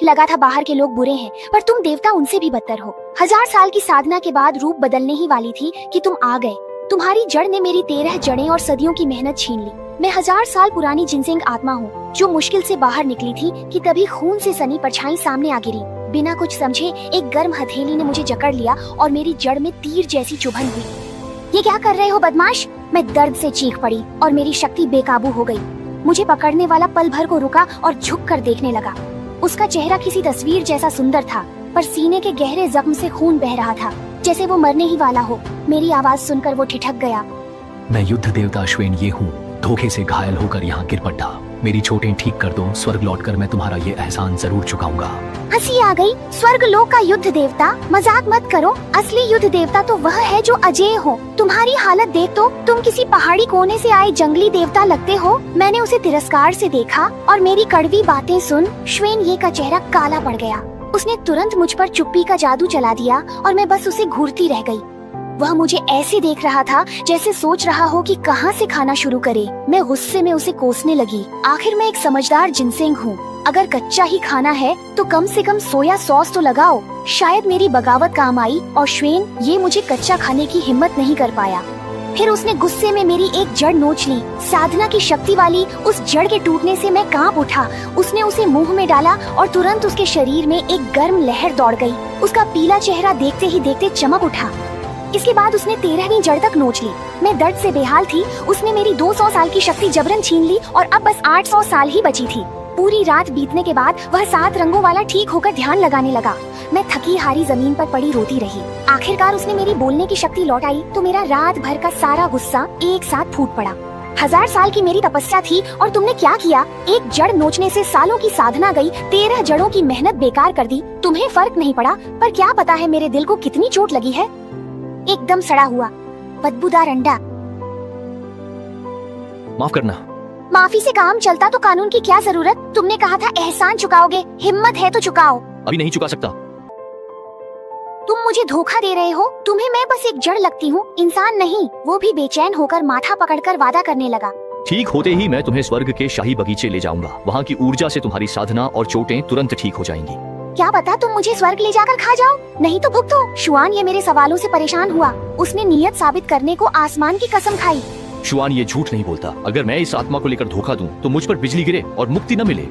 लगा था बाहर के लोग बुरे हैं, पर तुम देवता उनसे भी बदतर हो। 1000 साल की साधना के बाद रूप बदलने ही वाली थी कि तुम आ गए। तुम्हारी जड़ ने मेरी 13 जड़ें और सदियों की मेहनत छीन ली। मैं 1000 साल पुरानी जिनसिंग आत्मा हूँ, जो मुश्किल से बाहर निकली थी कि तभी खून से सनी परछाई सामने आ गिरी। बिना कुछ समझे एक गर्म हथेली ने मुझे जकड़ लिया और मेरी जड़ में तीर जैसी चुभन हुई। ये क्या कर रहे हो बदमाश? मैं दर्द से चीख पड़ी और मेरी शक्ति बेकाबू हो गई। मुझे पकड़ने वाला पल भर को रुका और झुक कर देखने लगा। उसका चेहरा किसी तस्वीर जैसा सुंदर था, पर सीने के गहरे जख्म से खून बह रहा था, जैसे वो मरने ही वाला हो। मेरी आवाज सुनकर वो ठिठक गया। मैं युद्ध देवता अश्वेन ये हूँ, धोखे से घायल होकर यहाँ गिर पड़ा। मेरी चोटें ठीक कर दो, स्वर्ग लौटकर मैं तुम्हारा ये एहसान जरूर चुकाऊंगा। हंसी आ गई। स्वर्ग लोक का युद्ध देवता? मजाक मत करो। असली युद्ध देवता तो वह है जो अजेय हो। तुम्हारी हालत देख तो तुम किसी पहाड़ी कोने से आए जंगली देवता लगते हो। मैंने उसे तिरस्कार से देखा और मेरी कड़वी बातें सुन श्वेन ये का चेहरा काला पड़ गया। उसने तुरंत मुझ पर चुप्पी का जादू चला दिया और मैं बस उसे घूरती रह गई। वह मुझे ऐसे देख रहा था जैसे सोच रहा हो कि कहां से खाना शुरू करे। मैं गुस्से में उसे कोसने लगी। आखिर मैं एक समझदार जिनसिंग हूँ। अगर कच्चा ही खाना है तो कम से कम सोया सॉस तो लगाओ। शायद मेरी बगावत काम आई और श्वेन ये मुझे कच्चा खाने की हिम्मत नहीं कर पाया। फिर उसने गुस्से में मेरी एक जड़ नोच ली। साधना की शक्ति वाली उस जड़ के टूटने से मैं कांप उठा। उसने उसे मुंह में डाला और तुरंत उसके शरीर में एक गर्म लहर दौड़ गई। उसका पीला चेहरा देखते ही देखते चमक उठा। इसके बाद उसने 13वीं जड़ तक नोच ली। मैं दर्द से बेहाल थी। उसने मेरी 200 साल की शक्ति जबरन छीन ली और अब बस 800 साल ही बची थी। पूरी रात बीतने के बाद वह 7 रंगों वाला ठीक होकर ध्यान लगाने लगा। मैं थकी हारी जमीन पर पड़ी रोती रही। आखिरकार उसने मेरी बोलने की शक्ति लौटाई तो मेरा रात भर का सारा गुस्सा एक साथ फूट पड़ा। 1000 साल की मेरी तपस्या थी और तुमने क्या किया? एक जड़ नोचने से सालों की साधना गई। 13 जड़ों की मेहनत बेकार कर दी। तुम्हें फर्क नहीं पड़ा, पर क्या पता है मेरे दिल को कितनी चोट लगी है। एकदम सड़ा हुआ बदबूदार अंडा। माफ करना। माफी से काम चलता तो कानून की क्या जरूरत? तुमने कहा था एहसान चुकाओगे। हिम्मत है तो चुकाओ। अभी नहीं चुका सकता। तुम मुझे धोखा दे रहे हो। तुम्हें मैं बस एक जड़ लगती हूँ, इंसान नहीं। वो भी बेचैन होकर माथा पकड़कर वादा करने लगा। ठीक होते ही मैं तुम्हें स्वर्ग के शाही बगीचे ले जाऊंगा। वहाँ की ऊर्जा से तुम्हारी साधना और चोटें तुरंत ठीक हो जाएंगी। क्या पता तुम मुझे स्वर्ग ले जाकर खा जाओ। नहीं तो भुगतो। शुआन ये मेरे सवालों से परेशान हुआ। उसने नियत साबित करने को आसमान की कसम खाई। शुआन ये झूठ नहीं बोलता। अगर मैं इस आत्मा को लेकर धोखा दूं तो मुझ पर बिजली गिरे और मुक्ति न मिले।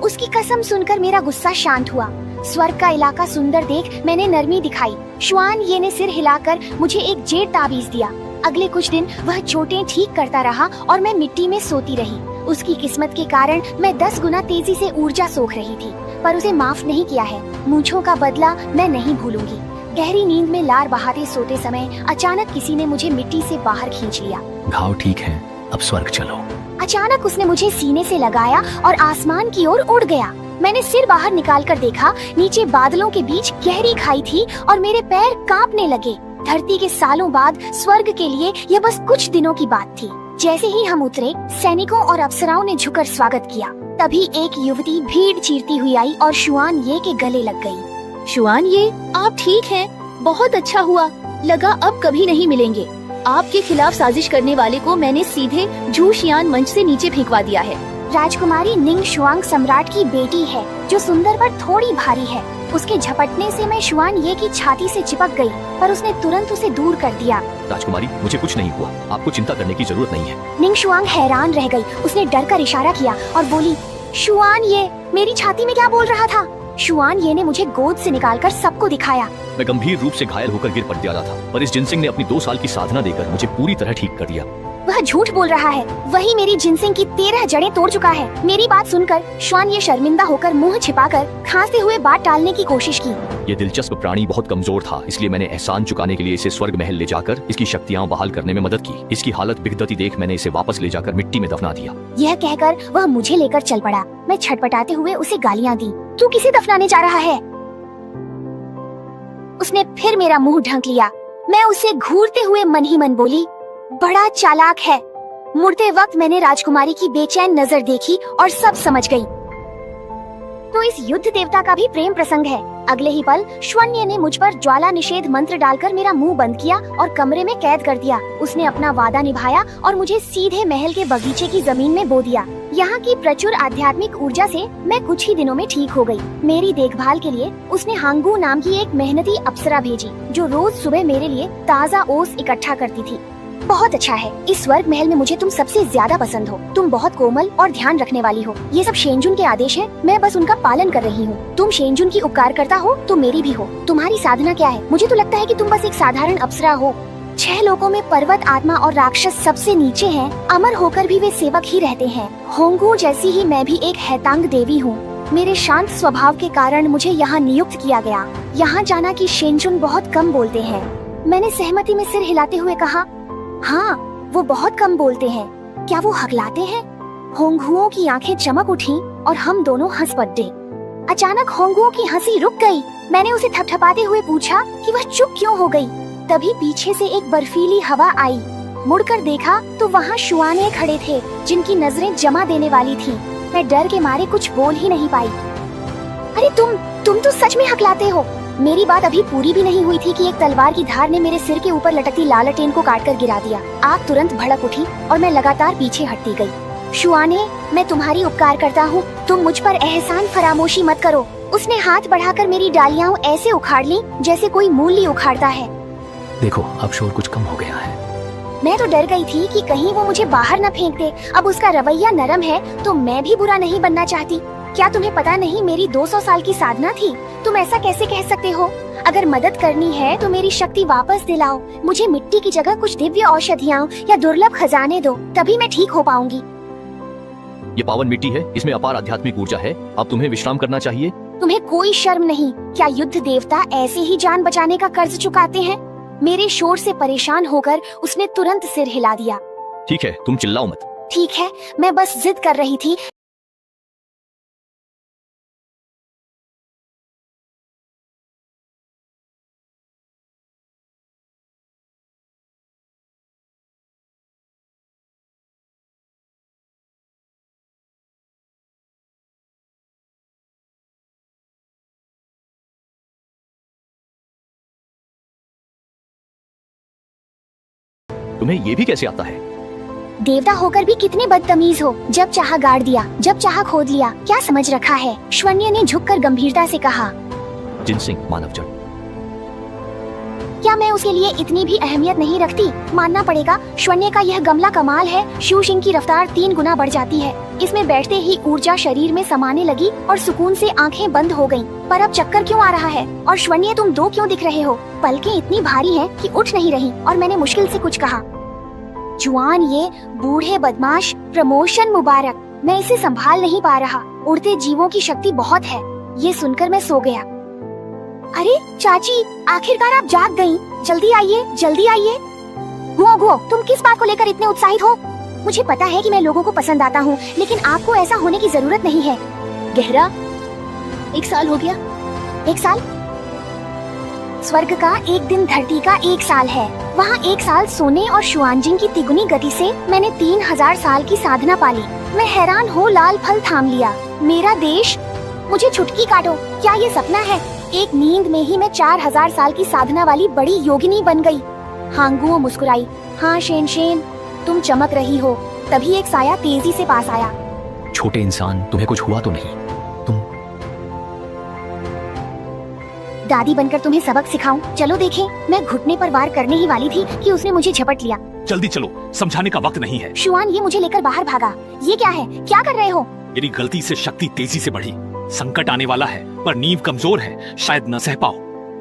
उसकी कसम सुनकर मेरा गुस्सा शांत हुआ। स्वर्ग का इलाका सुंदर देख मैंने नरमी दिखाई। शुआन ये ने सिर हिलाकर मुझे एक जेड ताबीज दिया। अगले कुछ दिन वह चोटें ठीक करता रहा और मैं मिट्टी में सोती रही। उसकी किस्मत के कारण मैं 10 गुना तेजी से ऊर्जा सोख रही थी, पर उसे माफ नहीं किया है। मूंछों का बदला मैं नहीं भूलूंगी। गहरी नींद में लार बहाते सोते समय अचानक किसी ने मुझे मिट्टी से बाहर खींच लिया। घाव ठीक है, अब स्वर्ग चलो। अचानक उसने मुझे सीने से लगाया और आसमान की ओर उड़ गया। मैंने सिर बाहर निकालकर देखा। नीचे बादलों के बीच गहरी खाई थी और मेरे पैर कांपने लगे। धरती के सालों बाद स्वर्ग के लिए यह बस कुछ दिनों की बात थी। जैसे ही हम उतरे, सैनिकों और अप्सराओं ने झुककर स्वागत किया। तभी एक युवती भीड़ चीरती हुई आई और शुआन ये के गले लग गई। शुआन ये, आप ठीक हैं? बहुत अच्छा हुआ। लगा अब कभी नहीं मिलेंगे। आपके खिलाफ साजिश करने वाले को मैंने सीधे झूशियान मंच से नीचे फेंकवा दिया है। राजकुमारी निंग शुआंग सम्राट की बेटी है, जो सुंदर पर थोड़ी भारी है। उसके झपटने से मैं शुआन ये की छाती से चिपक गई, पर उसने तुरंत उसे दूर कर दिया। राजकुमारी, मुझे कुछ नहीं हुआ। आपको चिंता करने की जरूरत नहीं है। निंग शुआंग हैरान रह गई। उसने डर कर इशारा किया और बोली, शुआन ये मेरी छाती में क्या बोल रहा था? शुआन ये ने मुझे गोद से निकालकर सबको दिखाया। मैं गंभीर रूप से घायल होकर गिर पड़ गया था, पर इस जिनसिंग ने अपनी 2 साल की साधना देकर मुझे पूरी तरह ठीक कर दिया। वह झूठ बोल रहा है। वही मेरी जिनसिंग की 13 जड़ें तोड़ चुका है। मेरी बात सुनकर शुआन ये शर्मिंदा होकर मुंह छिपाकर खांसते हुए बात टालने की कोशिश की। ये दिलचस्प प्राणी बहुत कमजोर था, इसलिए मैंने एहसान चुकाने के लिए इसे स्वर्ग महल ले जाकर इसकी शक्तियाँ बहाल करने में मदद की। इसकी हालत बिगड़ती देख मैंने इसे वापस ले जाकर मिट्टी में दफना दिया। यह कहकर वह मुझे लेकर चल पड़ा। मैं छटपटाते हुए उसे गालियाँ दी। तू किसे दफनाने जा रहा है? उसने फिर मेरा मुंह ढक लिया। मैं उसे घूरते हुए मन ही मन बोली, बड़ा चालाक है। मुड़ते वक्त मैंने राजकुमारी की बेचैन नजर देखी और सब समझ गई। तो इस युद्ध देवता का भी प्रेम प्रसंग है। अगले ही पल श्वन्य ने मुझ पर ज्वाला निषेध मंत्र डालकर मेरा मुंह बंद किया और कमरे में कैद कर दिया। उसने अपना वादा निभाया और मुझे सीधे महल के बगीचे की जमीन में बो दिया। यहाँ की प्रचुर आध्यात्मिक ऊर्जा से मैं कुछ ही दिनों में ठीक हो गई। मेरी देखभाल के लिए उसने हांगू नाम की एक मेहनती अप्सरा भेजी, जो रोज सुबह मेरे लिए ताज़ा ओस इकट्ठा करती थी। बहुत अच्छा है, इस स्वर्ग महल में मुझे तुम सबसे ज्यादा पसंद हो। तुम बहुत कोमल और ध्यान रखने वाली हो। ये सब शेनजुन के आदेश है, मैं बस उनका पालन कर रही हूँ। तुम शेनजुन की उपकार करता हो तो मेरी भी हो। तुम्हारी साधना क्या है? मुझे तो लगता है कि तुम बस एक साधारण अप्सरा हो। 6 लोकों में पर्वत, आत्मा और राक्षस सबसे नीचे हैं। अमर होकर भी वे सेवक ही रहते हैं। होंगू जैसी ही मैं भी एक हैतांग देवी हूँ। मेरे शांत स्वभाव के कारण मुझे यहाँ नियुक्त किया गया। यहाँ जाना कि शेनजुन बहुत कम बोलते हैं। मैंने सहमति में सिर हिलाते हुए कहा, हाँ, वो बहुत कम बोलते हैं। क्या वो हकलाते हैं? होंगुओं की आंखें चमक उठी और हम दोनों हंस पड़े। अचानक होंगुओं की हंसी रुक गई। मैंने उसे थपथपाते हुए पूछा कि वह चुप क्यों हो गई। तभी पीछे से एक बर्फीली हवा आई। मुड़कर देखा तो वहाँ शुआने खड़े थे, जिनकी नजरें जमा देने वाली थीं। मैं डर के मारे कुछ बोल ही नहीं पाई। अरे तुम तो सच में हकलाते हो। मेरी बात अभी पूरी भी नहीं हुई थी कि एक तलवार की धार ने मेरे सिर के ऊपर लटकती लालटेन को काटकर गिरा दिया। आग तुरंत भड़क उठी और मैं लगातार पीछे हटती गई। शुआने, मैं तुम्हारी उपकार करता हूँ, तुम मुझ पर एहसान फरामोशी मत करो। उसने हाथ बढ़ाकर मेरी डालियाँ ऐसे उखाड़ ली जैसे कोई मूली उखाड़ता है। देखो, अब शोर कुछ कम हो गया है। मैं तो डर गई थी कि कहीं वो मुझे बाहर न फेंक दे। अब उसका रवैया नरम है तो मैं भी बुरा नहीं बनना चाहती। क्या तुम्हें पता नहीं मेरी 200 साल की साधना थी? तुम ऐसा कैसे कह सकते हो? अगर मदद करनी है तो मेरी शक्ति वापस दिलाओ। मुझे मिट्टी की जगह कुछ दिव्य औषधियाँ या दुर्लभ खजाने दो, तभी मैं ठीक हो पाऊंगी। ये पावन मिट्टी है, इसमें अपार आध्यात्मिक ऊर्जा है। अब तुम्हें विश्राम करना चाहिए। तुम्हें कोई शर्म नहीं? क्या युद्ध देवता ऐसे ही जान बचाने का कर्ज चुकाते हैं? मेरे शोर से परेशान होकर उसने तुरंत सिर हिला दिया। ठीक है, तुम चिल्लाओ मत। ठीक है, मैं बस जिद कर रही थी। तुम्हें ये भी कैसे आता है? देवता होकर भी कितने बदतमीज हो। जब चाहा गाड़ दिया, जब चाहा खोद लिया। क्या समझ रखा है? श्वन्य ने झुककर गंभीरता से कहा। जिनसिंग, मानव जड़। क्या मैं उसके लिए इतनी भी अहमियत नहीं रखती? मानना पड़ेगा, श्वन्य का यह गमला कमाल है। शू सिंह की रफ्तार 3 गुना बढ़ जाती है। इसमें बैठते ही ऊर्जा शरीर में समाने लगी और सुकून से आंखें बंद हो गईं। पर अब चक्कर क्यों आ रहा है? और श्वन्य, तुम 2 क्यों दिख रहे हो? पलकें इतनी भारी हैं कि उठ नहीं रही। और मैंने मुश्किल से कुछ कहा, जुआन ये बूढ़े बदमाश, प्रमोशन मुबारक। मैं इसे संभाल नहीं पा रहा। उड़ते जीवों की शक्ति बहुत है। ये सुनकर मैं सो गया। अरे चाची, आखिरकार आप जाग गईं। जल्दी आइए, जल्दी आइए। गुओ, तुम किस बात को लेकर इतने उत्साहित हो? मुझे पता है कि मैं लोगों को पसंद आता हूँ, लेकिन आपको ऐसा होने की जरूरत नहीं है। गहरा, 1 साल हो गया। 1 साल? स्वर्ग का 1 दिन धरती का 1 साल है। वहाँ 1 साल सोने और शुआनजिंग की तिगुनी गति से मैंने 3000 साल की साधना पाली। मैं हैरान हो लाल फल थाम लिया। मेरा देश, मुझे छुटकी काटो। क्या ये सपना है? एक नींद में ही मैं 4000 साल की साधना वाली बड़ी योगिनी बन गई। हांगुओ मुस्कुराई। हाँ शेन, तुम चमक रही हो। तभी एक साया तेजी से पास आया। छोटे इंसान, तुम्हें कुछ हुआ तो नहीं? तुम दादी बनकर तुम्हें सबक सिखाऊं? चलो देखें। मैं घुटने पर वार करने ही वाली थी कि उसने मुझे झपट लिया। जल्दी चलो, समझाने का वक्त नहीं है। शुआन ये मुझे लेकर बाहर भागा। ये क्या है? क्या कर रहे हो? मेरी गलती से शक्ति तेजी से बढ़ी। संकट आने वाला है, पर नींव कमजोर है, शायद न सह पाओ।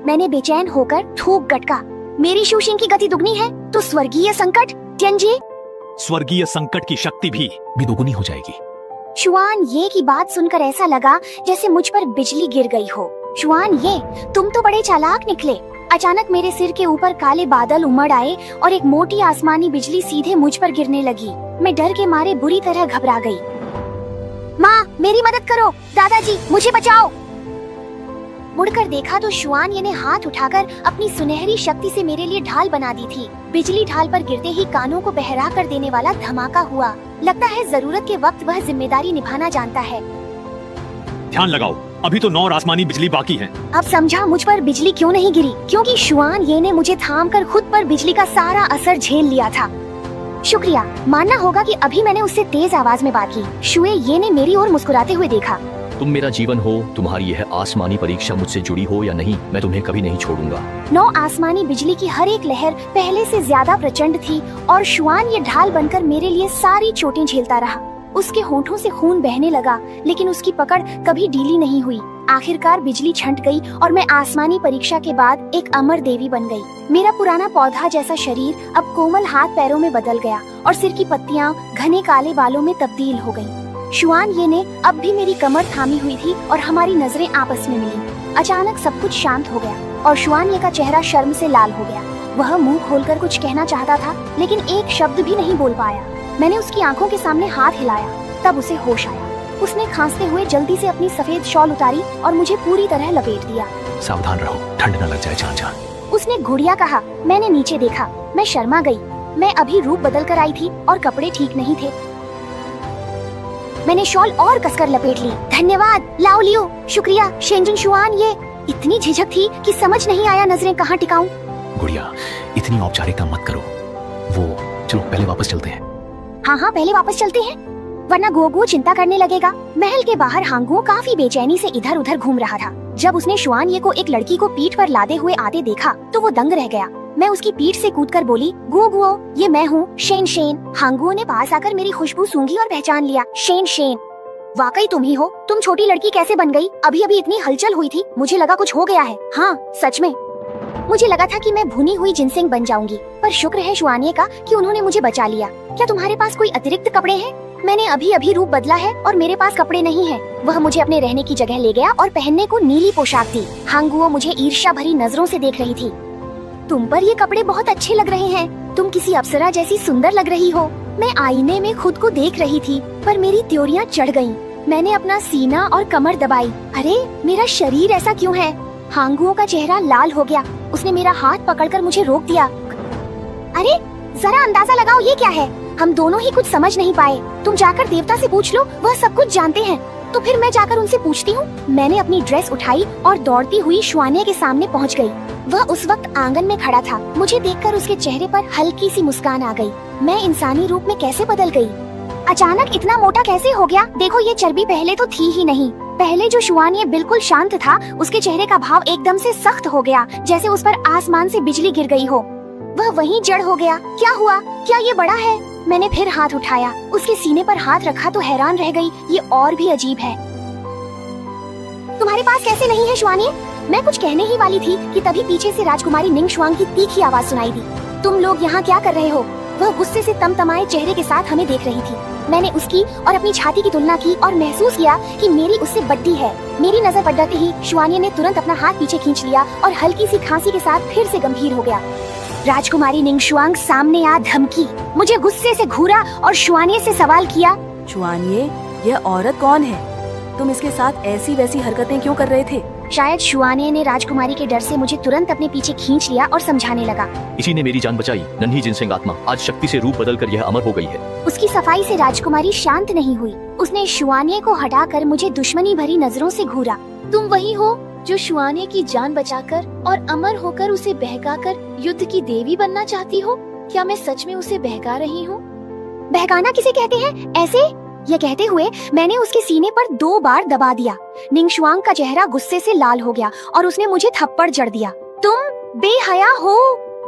मैंने बेचैन होकर थूक गटका। मेरी शूशिंग की गति दुगनी है तो स्वर्गीय संकट? टेंजे, स्वर्गीय संकट की शक्ति भी दोगुनी हो जाएगी। शुआन ये की बात सुनकर ऐसा लगा जैसे मुझ पर बिजली गिर गई हो। शुआन ये, तुम तो बड़े चालाक निकले। अचानक मेरे सिर के ऊपर काले बादल उमड़ आए और एक मोटी आसमानी बिजली सीधे मुझ पर गिरने लगी। मैं डर के मारे बुरी तरह घबरा गई। माँ, मेरी मदद करो। दादाजी, मुझे बचाओ। मुड़कर देखा तो शुआन ये ने हाथ उठाकर अपनी सुनहरी शक्ति से मेरे लिए ढाल बना दी थी। बिजली ढाल पर गिरते ही कानों को बहरा कर देने वाला धमाका हुआ। लगता है जरूरत के वक्त वह जिम्मेदारी निभाना जानता है। ध्यान लगाओ, अभी तो 9 आसमानी बिजली बाकी है। अब समझा मुझ पर बिजली क्यों नहीं गिरी, क्योंकि शुआन ये ने मुझे थाम कर खुद पर बिजली का सारा असर झेल लिया था। शुक्रिया। मानना होगा कि अभी मैंने उससे तेज आवाज में बात की। शुए ये ने मेरी ओर मुस्कुराते हुए देखा। तुम मेरा जीवन हो, तुम्हारी यह आसमानी परीक्षा मुझसे जुड़ी हो या नहीं, मैं तुम्हें कभी नहीं छोड़ूंगा। 9 आसमानी बिजली की हर एक लहर पहले से ज्यादा प्रचंड थी और शुआन ये ढाल बनकर मेरे लिए सारी चोटें झेलता रहा। उसके होठों से खून बहने लगा, लेकिन उसकी पकड़ कभी ढीली नहीं हुई। आखिरकार बिजली छंट गई और मैं आसमानी परीक्षा के बाद एक अमर देवी बन गई। मेरा पुराना पौधा जैसा शरीर अब कोमल हाथ पैरों में बदल गया और सिर की पत्तियां घने काले बालों में तब्दील हो गईं। शुआन ये ने अब भी मेरी कमर थामी हुई थी और हमारी नजरें आपस में मिली। अचानक सब कुछ शांत हो गया और शुआन ये का चेहरा शर्म से लाल हो गया। वह मुंह खोलकर कुछ कहना चाहता था, लेकिन एक शब्द भी नहीं बोल पाया। मैंने उसकी आंखों के सामने हाथ हिलाया, तब उसे होश आया। उसने खांसते हुए जल्दी से अपनी सफेद शॉल उतारी और मुझे पूरी तरह लपेट दिया। सावधान रहो, ठंड न लग जाए जान जान। उसने घुड़िया कहा। मैंने नीचे देखा। मैं शर्मा गई। मैं अभी रूप बदल कर आई थी और कपड़े ठीक नहीं थे। मैंने शॉल और कसकर लपेट ली। धन्यवाद लाओ लियो, शुक्रिया शेंजुन शुआन। ये इतनी झिझक थी कि समझ नहीं आया नजरें कहाँ टिकाऊं। गुड़िया, इतनी औपचारिकता मत करो। वो चलो पहले वापस चलते हैं। हाँ पहले वापस चलते हैं, वरना गुओगुओ चिंता करने लगेगा। महल के बाहर हांगुओ काफी बेचैनी से इधर उधर घूम रहा था। जब उसने शुआन ये को एक लड़की को पीठ पर लादे हुए आते देखा तो वो दंग रह गया। मैं उसकी पीठ से कूदकर बोली, गुओगुओ ये मैं हूँ, शेन शेन। हांगुओ ने पास आकर मेरी खुशबू सूंघी और पहचान लिया। शेन शेन, वाकई तुम ही हो। तुम छोटी लड़की कैसे बन गई? अभी अभी इतनी हलचल हुई थी, मुझे लगा कुछ हो गया है। हाँ सच में, मुझे लगा था कि मैं भुनी हुई जिनसेंग बन जाऊंगी, पर शुक्र है शुआनिये का कि उन्होंने मुझे बचा लिया। क्या तुम्हारे पास कोई अतिरिक्त कपड़े हैं? मैंने अभी अभी रूप बदला है और मेरे पास कपड़े नहीं है। वह मुझे अपने रहने की जगह ले गया और पहनने को नीली पोशाक दी। हांगुओ मुझे ईर्ष्या भरी नजरों से देख रही थी। तुम पर ये कपड़े बहुत अच्छे लग रहे हैं, तुम किसी अप्सरा जैसी सुंदर लग रही हो। मैं आईने में खुद को देख रही थी, पर मेरी त्योरियां चढ़ गयीं। मैंने अपना सीना और कमर दबाई। अरे मेरा शरीर ऐसा क्यों है? हांगुओ का चेहरा लाल हो गया। उसने मेरा हाथ पकड़कर मुझे रोक दिया। अरे जरा अंदाजा लगाओ ये क्या है? हम दोनों ही कुछ समझ नहीं पाए। तुम जाकर देवता से पूछ लो, वह सब कुछ जानते हैं। तो फिर मैं जाकर उनसे पूछती हूँ। मैंने अपनी ड्रेस उठाई और दौड़ती हुई शुआनिये के सामने पहुँच गयी। वह उस वक्त आंगन में खड़ा था। मुझे देखकर उसके चेहरे पर हल्की सी मुस्कान आ गई। मैं इंसानी रूप में कैसे बदल गई? अचानक इतना मोटा कैसे हो गया? देखो ये चर्बी पहले तो थी ही नहीं। पहले जो शुआनिये बिल्कुल शांत था, उसके चेहरे का भाव एकदम से सख्त हो गया, जैसे उस पर आसमान से बिजली गिर गई हो। वह वहीं जड़ हो गया। क्या हुआ? क्या ये बड़ा है? मैंने फिर हाथ उठाया, उसके सीने पर हाथ रखा तो हैरान रह गई। ये और भी अजीब है। तुम्हारे पास कैसे नहीं है शुआनिये? मैं कुछ कहने ही वाली थी कि तभी पीछे से राजकुमारी निंग शुआंग की तीखी आवाज सुनाई दी। तुम लोग यहाँ क्या कर रहे हो? वह गुस्से से तमतमाए चेहरे के साथ हमें देख रही थी। मैंने उसकी और अपनी छाती की तुलना की और महसूस किया कि मेरी उससे बड़ी है। मेरी नजर पड़ते ही शुआनिये ने तुरंत अपना हाथ पीछे खींच लिया और हल्की सी खांसी के साथ फिर से गंभीर हो गया। राजकुमारी निंग शुआंग सामने आ धमकी। मुझे गुस्से से घूरा और शुआनिये से सवाल किया, शुआनिये, यह औरत कौन है? तुम इसके साथ ऐसी वैसी हरकतें क्यों कर रहे थे? शायद शुआनिये ने राजकुमारी के डर से मुझे तुरंत अपने पीछे खींच लिया और समझाने लगा। इसी ने मेरी जान बचाई। नन्ही जिनसेंग आत्मा आज शक्ति से रूप बदल कर यह अमर हो गई है। उसकी सफाई से राजकुमारी शांत नहीं हुई। उसने शुआनिये को हटाकर मुझे दुश्मनी भरी नजरों से घूरा। तुम वही हो जो शुआनिये की जान बचाकर और अमर होकर उसे बहकाकर युद्ध की देवी बनना चाहती हो? क्या मैं सच में उसे बहका रही हूँ? बहकाना किसे कहते हैं? ऐसे? यह कहते हुए मैंने उसके सीने पर 2 बार दबा दिया। निंग शुआंग का चेहरा गुस्से से लाल हो गया और उसने मुझे थप्पड़ जड़ दिया। तुम बेहया हो?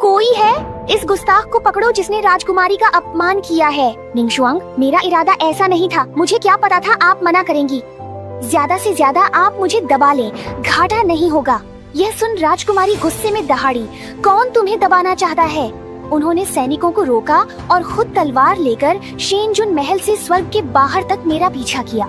कोई है? इस गुस्ताख को पकड़ो जिसने राजकुमारी का अपमान किया है। निंग शुआंग, मेरा इरादा ऐसा नहीं था। मुझे क्या पता था आप मना करेंगी। ज्यादा से ज्यादा आप मुझे दबा लें, घाटा नहीं होगा। यह सुन राजकुमारी गुस्से में दहाड़ी। कौन तुम्हें दबाना चाहता है? उन्होंने सैनिकों को रोका और खुद तलवार लेकर शेनजुन महल से स्वर्ग के बाहर तक मेरा पीछा किया।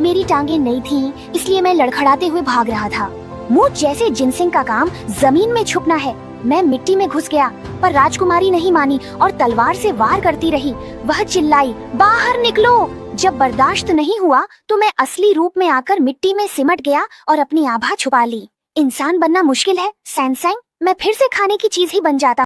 मेरी टांगे नहीं थीं, इसलिए मैं लड़खड़ाते हुए भाग रहा था। मुझ जैसे जिनसेंग का काम जमीन में छुपना है। मैं मिट्टी में घुस गया, पर राजकुमारी नहीं मानी और तलवार से वार करती रही। वह चिल्लाई, बाहर निकलो। जब बर्दाश्त नहीं हुआ तो मैं असली रूप में आकर मिट्टी में सिमट गया और अपनी आभा छुपा ली। इंसान बनना मुश्किल है सैनसेंग। मैं फिर से खाने की चीज ही बन जाता।